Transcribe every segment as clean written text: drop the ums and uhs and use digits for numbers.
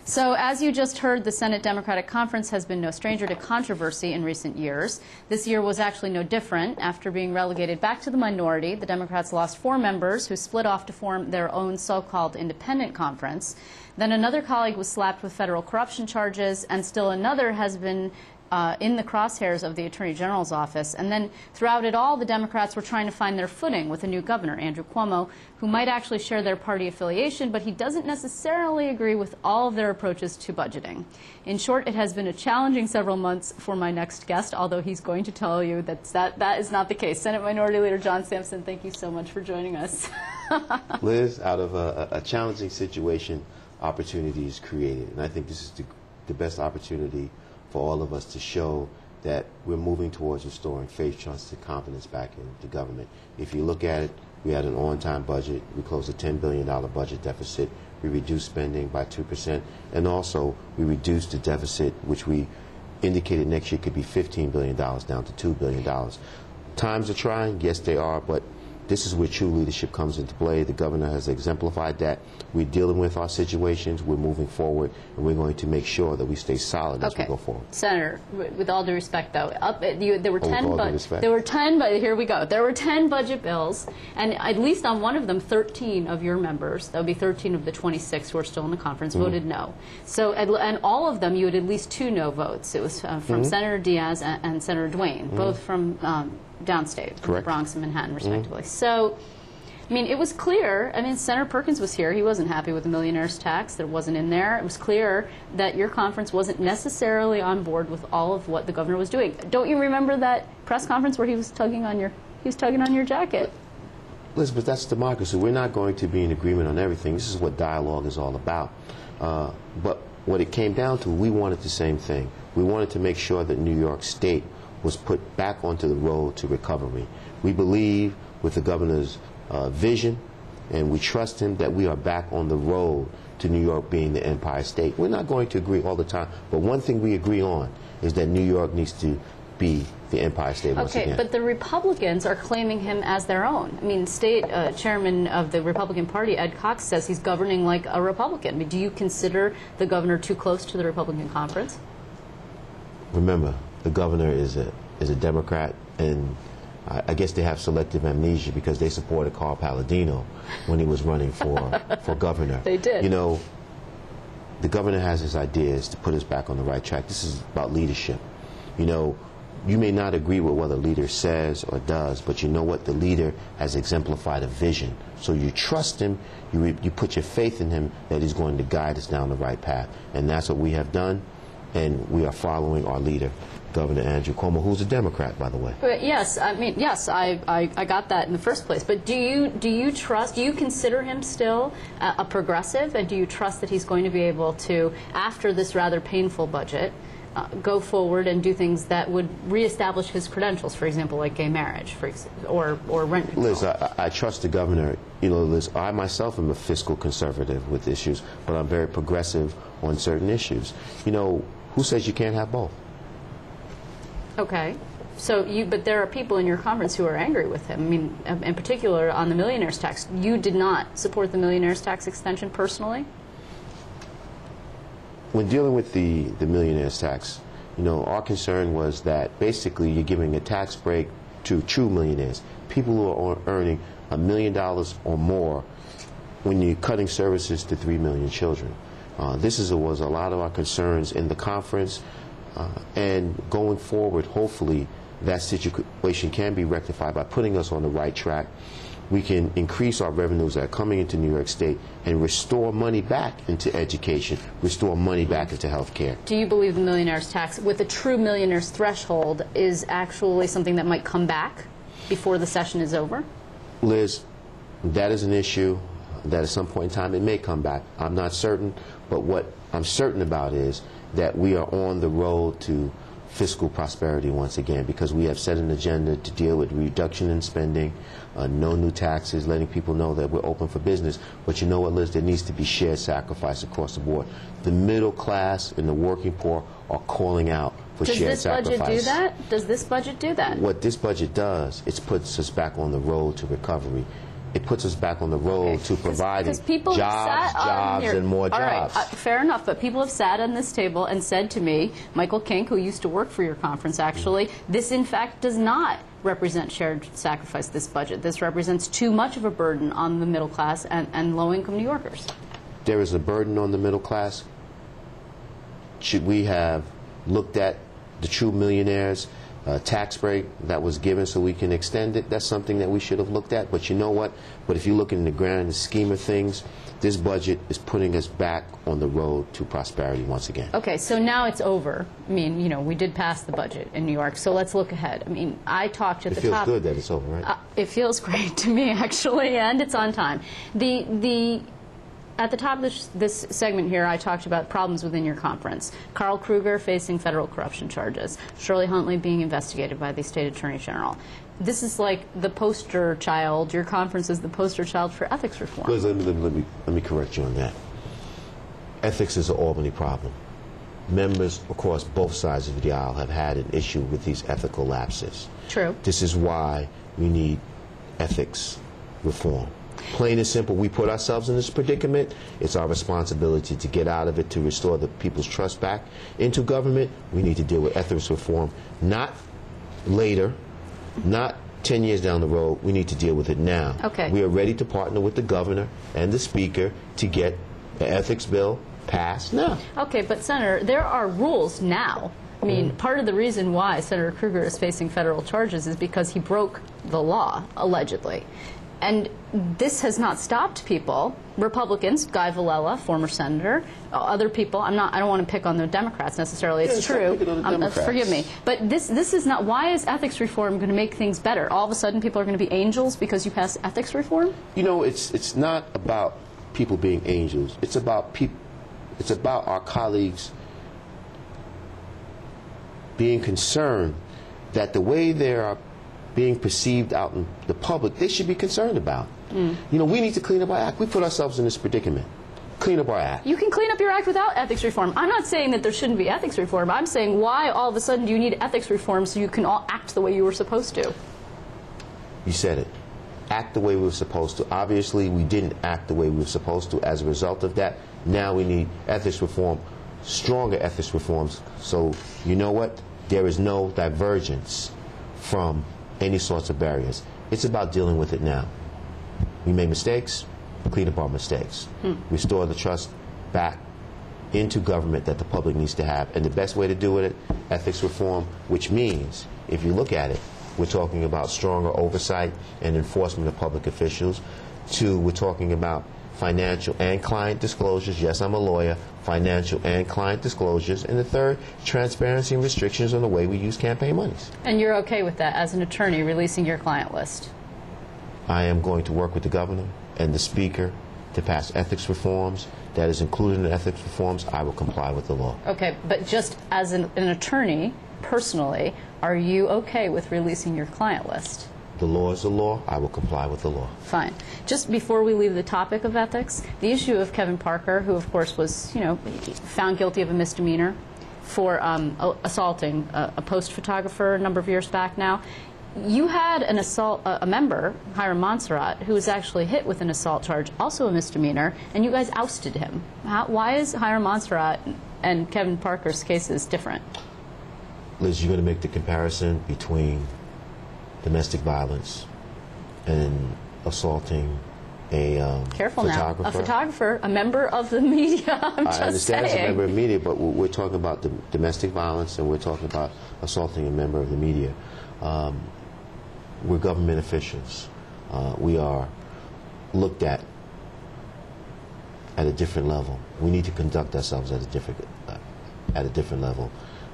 So as you just heard, the Senate Democratic Conference has been no stranger to controversy in recent years. This year was actually no different. After being relegated back to the minority, the Democrats lost 4 members who split off to form their own so-called independent conference. Then another colleague was slapped with federal corruption charges, and still another has been in the crosshairs of the Attorney General's office. And then throughout it all, the Democrats were trying to find their footing with a new governor, Andrew Cuomo, who might actually share their party affiliation, but he doesn't necessarily agree with all of their approaches to budgeting. In short, it has been a challenging several months for my next guest, although he's going to tell you that is not the case. Senate Minority Leader John Sampson, thank you so much for joining us. Liz, out of a challenging situation, opportunity is created. And I think this is the best opportunity for all of us to show that we're moving towards restoring faith, trust, and confidence back in the government. If you look at it, we had an on-time budget. We closed a $10 billion budget deficit. We reduced spending by 2%. And also, we reduced the deficit, which we indicated next year could be $15 billion, down to $2 billion. Times are trying. Yes, they are. But this is where true leadership comes into play. The governor has exemplified that. We're dealing with our situations. We're moving forward, and we're going to make sure that we stay solid as we go forward. Senator, with all due respect, though, there were 10. There were 10. But here we go. There were 10 budget bills, and at least on one of them, 13 of your members, that would be 13 of the 26 who are still in the conference, voted no. So, and all of them, you had at least 2 no votes. It was from Senator Diaz and Senator Duane, both from downstate, from the Bronx and Manhattan, respectively. So, I mean, it was clear. I mean, Senator Perkins was here. He wasn't happy with the millionaire's tax. That wasn't in there. It was clear that your conference wasn't necessarily on board with all of what the governor was doing. Don't you remember that press conference where he was tugging on your jacket? Elizabeth, that's democracy. We're not going to be in agreement on everything. This is what dialogue is all about. But what it came down to, we wanted the same thing. We wanted to make sure that New York State was put back onto the road to recovery. We believe with the governor's vision, and we trust him that we are back on the road to New York being the Empire State. We're not going to agree all the time, but one thing we agree on is that New York needs to be the Empire State once again. Okay, but the Republicans are claiming him as their own. I mean, State Chairman of the Republican Party, Ed Cox, says he's governing like a Republican. I mean, do you consider the governor too close to the Republican conference? Remember, the governor is a Democrat, and I guess they have selective amnesia because they supported Carl Palladino when he was running for governor. They did. You know, the governor has his ideas to put us back on the right track. This is about leadership. You know, you may not agree with what a leader says or does, but you know what? The leader has exemplified a vision. So you trust him, you put your faith in him that he's going to guide us down the right path. And that's what we have done, and we are following our leader, Governor Andrew Cuomo, who's a Democrat, by the way. But yes, I mean, yes, I got that in the first place. But do you consider him still a progressive, and do you trust that he's going to be able to, after this rather painful budget, go forward and do things that would reestablish his credentials, for example, like gay marriage, or rent control? Liz, I trust the governor. You know, Liz, I myself am a fiscal conservative with issues, but I'm very progressive on certain issues. You know, who says you can't have both? Okay. But there are people in your conference who are angry with him. I mean, in particular on the millionaire's tax. You did not support the millionaire's tax extension personally? When dealing with the millionaire's tax, you know, our concern was that basically you're giving a tax break to true millionaires, people who are earning $1 million or more, when you're cutting services to 3 million children. This was a lot of our concerns in the conference. And going forward, hopefully, that situation can be rectified by putting us on the right track. We can increase our revenues that are coming into New York State and restore money back into education, restore money back into health care. Do you believe the millionaire's tax, with a true millionaire's threshold, is actually something that might come back before the session is over? Liz, that is an issue that at some point in time it may come back. I'm not certain, but what I'm certain about is that we are on the road to fiscal prosperity once again, because we have set an agenda to deal with reduction in spending, no new taxes, letting people know that we're open for business. But you know what, Liz? There needs to be shared sacrifice across the board. The middle class and the working poor are calling out for shared sacrifice. Does this budget do that? Does this budget do that? What this budget does, it puts us back on the road to recovery. it puts us back on the road to providing people jobs, and more jobs. All right, fair enough, but people have sat on this table and said to me, Michael Kink, who used to work for your conference actually, this in fact does not represent shared sacrifice, this budget. This represents too much of a burden on the middle class and low-income New Yorkers. There is a burden on the middle class. Should we have looked at the true millionaires' tax break that was given so we can extend it? That's something that we should have looked at. But you know what? But if you look in the grand scheme of things, this budget is putting us back on the road to prosperity once again. Okay, so now it's over. I mean, you know, we did pass the budget in New York, so let's look ahead. I mean, I talked at the top. It feels good that it's over, right? It feels great to me, actually, and it's on time. At the top of this segment here, I talked about problems within your conference. Carl Kruger facing federal corruption charges. Shirley Huntley being investigated by the State Attorney General. This is like the poster child. Your conference is the poster child for ethics reform. Liz, let me correct you on that. Ethics is an Albany problem. Members across both sides of the aisle have had an issue with these ethical lapses. True. This is why we need ethics reform. Plain and simple, we put ourselves in this predicament. It's our responsibility to get out of it, to restore the people's trust back into government. We need to deal with ethics reform, not later, not 10 years down the road. We need to deal with it now. Okay. We are ready to partner with the governor and the speaker to get the ethics bill passed now. Okay, but Senator, there are rules now. I mean, part of the reason why Senator Kruger is facing federal charges is because he broke the law, allegedly. And this has not stopped people, Republicans, Guy Villela, former senator, other people. I don't want to pick on the Democrats necessarily. It's true. Forgive me. But this is not. Why is ethics reform going to make things better? All of a sudden, people are going to be angels because you pass ethics reform? You know, it's not about people being angels. It's about people. It's about our colleagues being concerned that the way they are being perceived out in the public, they should be concerned about. You know, we need to clean up our act. We put ourselves in this predicament. Clean up our act. You can clean up your act without ethics reform. I'm not saying that there shouldn't be ethics reform. I'm saying why all of a sudden do you need ethics reform so you can all act the way you were supposed to? You said it. Act the way we were supposed to. Obviously, we didn't act the way we were supposed to. As a result of that, now we need ethics reform, stronger ethics reforms. So, you know what? There is no divergence from any sorts of barriers. It's about dealing with it now. We made mistakes, clean up our mistakes. Restore the trust back into government that the public needs to have. And the best way to do it, ethics reform, which means, if you look at it, we're talking about stronger oversight and enforcement of public officials. 2, we're talking about financial and client disclosures. Yes, I'm a lawyer. Financial and client disclosures. And the 3rd, transparency and restrictions on the way we use campaign monies. And you're okay with that as an attorney, releasing your client list? I am going to work with the governor and the speaker to pass ethics reforms. That is included in the ethics reforms. I will comply with the law. Okay, but just as an attorney, personally, are you okay with releasing your client list? The law is the law. I will comply with the law. Fine. Just before we leave the topic of ethics, the issue of Kevin Parker, who of course was, you know, found guilty of a misdemeanor for assaulting a post photographer a number of years back now. You had an assault, a member, Hiram Montserrat, who was actually hit with an assault charge, also a misdemeanor, and you guys ousted him. Why is Hiram Montserrat and Kevin Parker's cases different? Liz, you're going to make the comparison between domestic violence and assaulting a Careful photographer. Now. A photographer, a member of the media. I'm just I understand saying. it's a member of the media, but we're talking about the domestic violence and we're talking about assaulting a member of the media. We're government officials. We are looked at a different level. We need to conduct ourselves at a different level.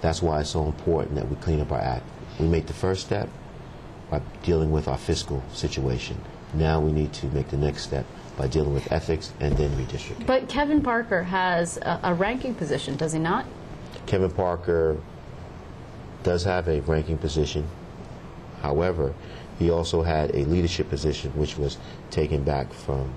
That's why it's so important that we clean up our act. We make the first step by dealing with our fiscal situation. Now we need to make the next step by dealing with ethics and then redistricting. But Kevin Parker has a ranking position, does he not? Kevin Parker does have a ranking position. However, he also had a leadership position which was taken back from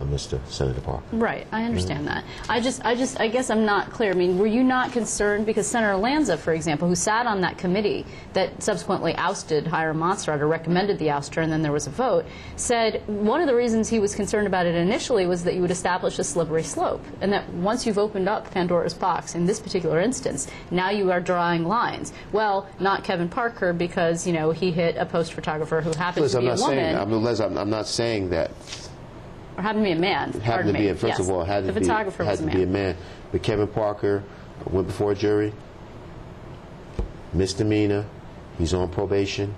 Mr. Senator Parker. Right, I understand that. I guess I'm not clear. I mean, were you not concerned because Senator Lanza, for example, who sat on that committee that subsequently ousted Hiram Monserrat or recommended the ouster, and then there was a vote, said one of the reasons he was concerned about it initially was that you would establish a slippery slope, and that once you've opened up Pandora's box, in this particular instance, now you are drawing lines. Well, not Kevin Parker, because, you know, he hit a post photographer who happened to be a woman. I'm not saying that. Or happened to be a man. Happened to be, first of all, had to be a man. But Kevin Parker went before a jury, misdemeanor, he's on probation.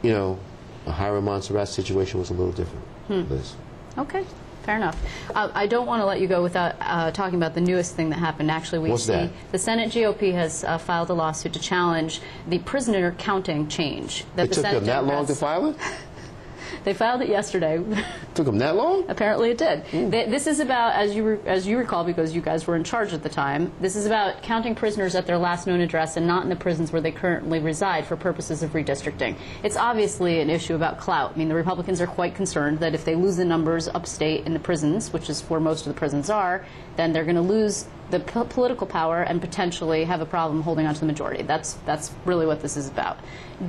You know, a Hiram Monserrat situation was a little different, Liz. Okay, fair enough. I don't want to let you go without talking about the newest thing that happened. Actually, What's that? The Senate GOP has filed a lawsuit to challenge the prisoner counting change. It took them that long to file it? They filed it yesterday. Took them that long? Apparently it did. This is about, as you recall, because you guys were in charge at the time, this is about counting prisoners at their last known address and not in the prisons where they currently reside for purposes of redistricting. It's obviously an issue about clout. I mean, the Republicans are quite concerned that if they lose the numbers upstate in the prisons, which is where most of the prisons are, then they're going to lose the political power and potentially have a problem holding on to the majority. That's really what this is about.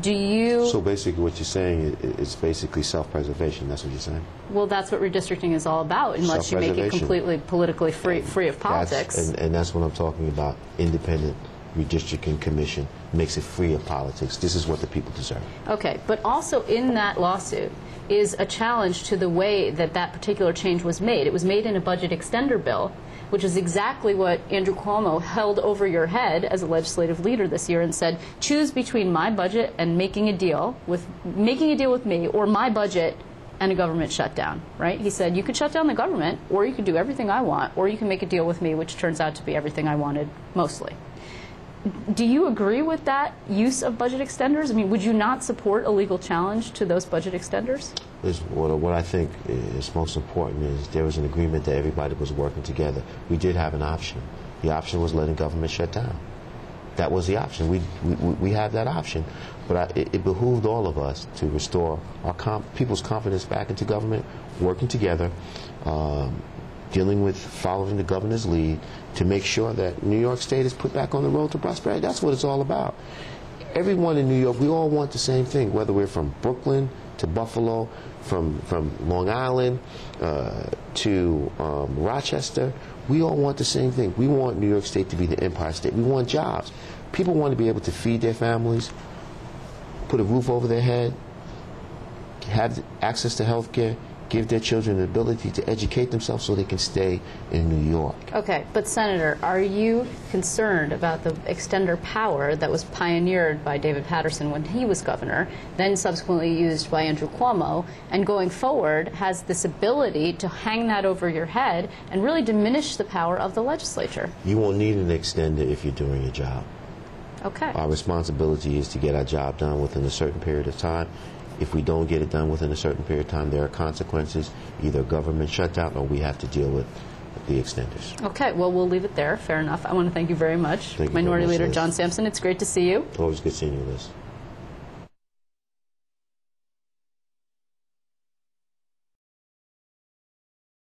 Do you... So basically what you're saying is basically self-preservation. That's what you're saying? Well, that's what redistricting is all about, unless you make it completely politically free of politics. And that's what I'm talking about. Independent redistricting commission makes it free of politics. This is what the people deserve. Okay, but also in that lawsuit is a challenge to the way that that particular change was made. It was made in a budget extender bill, which is exactly what Andrew Cuomo held over your head as a legislative leader this year and said, choose between my budget and making a deal with me, or my budget and a government shutdown, right? He said, you could shut down the government, or you could do everything I want, or you can make a deal with me, which turns out to be everything I wanted mostly. Do you agree with that use of budget extenders? I mean, would you not support a legal challenge to those budget extenders? What I think is most important is there was an agreement that everybody was working together. We did have an option. The option was letting government shut down. That was the option. We have that option. But it behooved all of us to restore our people's confidence back into government, working together, dealing with following the governor's lead to make sure that New York State is put back on the road to prosperity. That's what it's all about. Everyone in New York, we all want the same thing, whether we're from Brooklyn to Buffalo, from Long Island to Rochester. We all want the same thing. We want New York State to be the Empire State. We want jobs. People want to be able to feed their families, put a roof over their head, have access to health care, give their children the ability to educate themselves so they can stay in New York. Okay, but Senator, are you concerned about the extender power that was pioneered by David Paterson when he was governor, then subsequently used by Andrew Cuomo, and going forward has this ability to hang that over your head and really diminish the power of the legislature? You won't need an extender if you're doing your job. Okay. Our responsibility is to get our job done within a certain period of time. If we don't get it done within a certain period of time, there are consequences, either government shutdown or we have to deal with the extenders. Okay, well, we'll leave it there. Fair enough. I want to thank you very much. Thank you Minority very much, Leader Liz. John Sampson, it's great to see you. Always good seeing you, Liz.